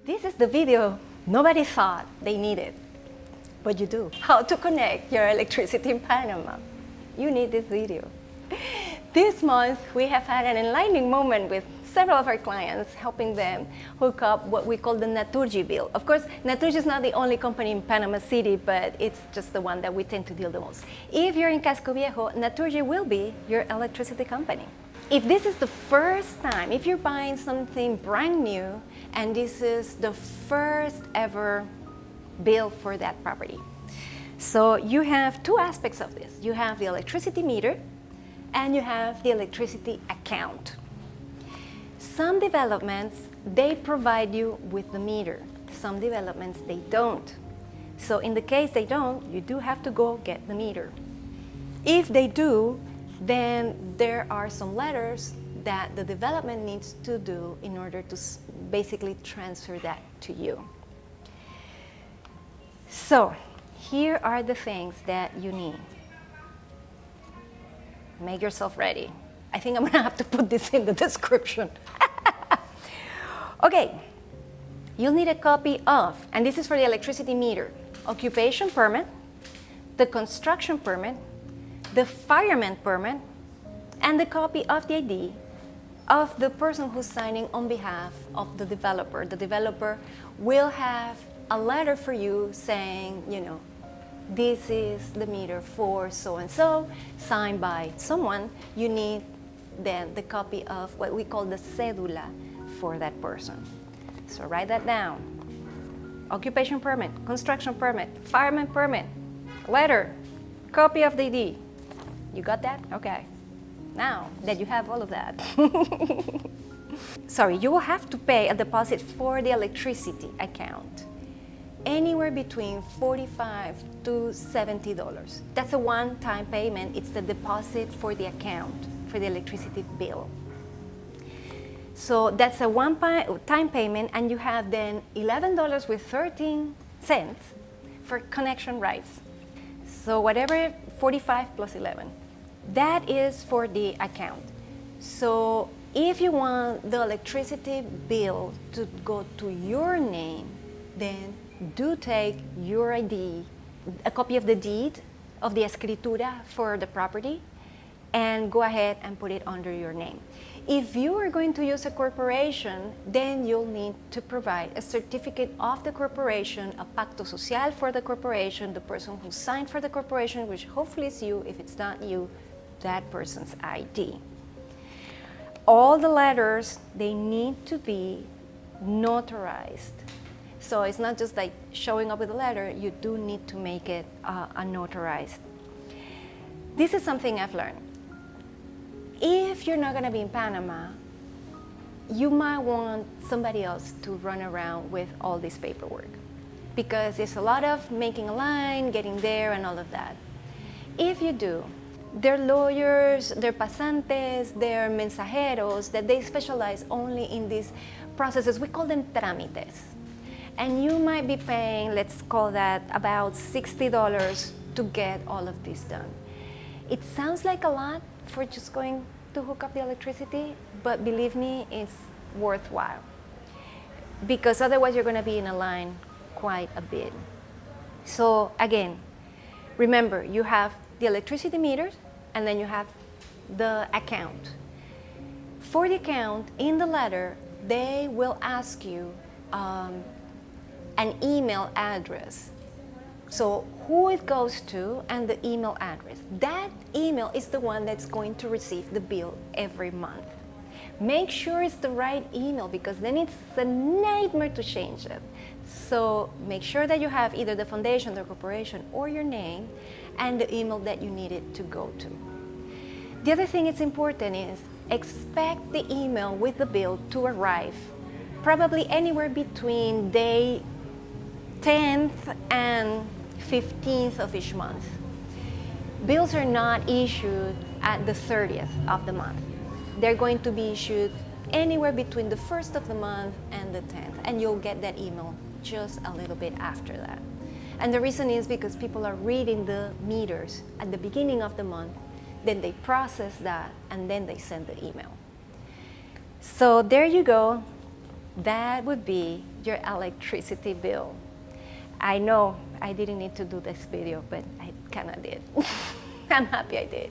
This is the video nobody thought they needed, but you do. How to connect your electricity in Panama. You need this video. This month, we have had an enlightening moment with several of our clients, helping them hook up what we call the Naturgy bill. Of course, Naturgy is not the only company in Panama City, but it's just the one that we tend to deal the most. If you're in Casco Viejo, Naturgy will be your electricity company. If this is the first time, if you're buying something brand new, and this is the first ever bill for that property. So you have two aspects of this. You have the electricity meter, and you have the electricity account. Some developments, they provide you with the meter. Some developments, they don't. So in the case they don't, you do have to go get the meter. If they do, then there are some letters that the development needs to do in order to basically transfer that to you. So here are the things that you need. Make yourself ready. I think I'm gonna have to put this in the description. Okay, you'll need a copy of, and this is for the electricity meter, occupation permit, the construction permit, the fireman permit, and the copy of the ID of the person who's signing on behalf of the developer. The developer will have a letter for you saying, you know, this is the meter for so-and-so, signed by someone. You need then the copy of what we call the cédula for that person. So write that down. Occupation permit, construction permit, fireman permit, letter, copy of the ID. You got that? Okay. Now that you have all of that. Sorry, you will have to pay a deposit for the electricity account. Anywhere between $45 to $70. That's a one-time payment. It's the deposit for the account, for the electricity bill. So that's a one-time payment, and you have then $11 with 13 cents for connection rights. So whatever, 45 plus 11. That is for the account. So if you want the electricity bill to go to your name, then do take your ID, a copy of the deed of the escritura for the property, and go ahead and put it under your name. If you are going to use a corporation, then you'll need to provide a certificate of the corporation, a pacto social for the corporation, the person who signed for the corporation, which hopefully is you. If it's not you, that person's ID. All the letters, they need to be notarized. So it's not just like showing up with a letter, you do need to make it a notarized. This is something I've learned. If you're not gonna be in Panama, you might want somebody else to run around with all this paperwork, because there's a lot of making a line, getting there, and all of that. If you do, they're lawyers, they're pasantes, they're mensajeros, that they specialize only in these processes. We call them trámites. And you might be paying, let's call that about $60 to get all of this done. It sounds like a lot for just going to hook up the electricity, but believe me, it's worthwhile. Because otherwise you're gonna be in a line quite a bit. So again, remember, you have the electricity meters, and then you have the account. For the account, in the letter, they will ask you an email address. So who it goes to and the email address. That email is the one that's going to receive the bill every month. Make sure it's the right email, because then it's a nightmare to change it. So make sure that you have either the foundation, the corporation, or your name, and the email that you need it to go to. The other thing that's important is expect the email with the bill to arrive probably anywhere between day 10th and 15th of each month. Bills are not issued at the 30th of the month. They're going to be issued anywhere between the 1st of the month and the 10th, and you'll get that email just a little bit after that. And the reason is because people are reading the meters at the beginning of the month, then they process that, and then they send the email. So there you go. That would be your electricity bill. I know I didn't need to do this video, but I kind of did. I'm happy I did.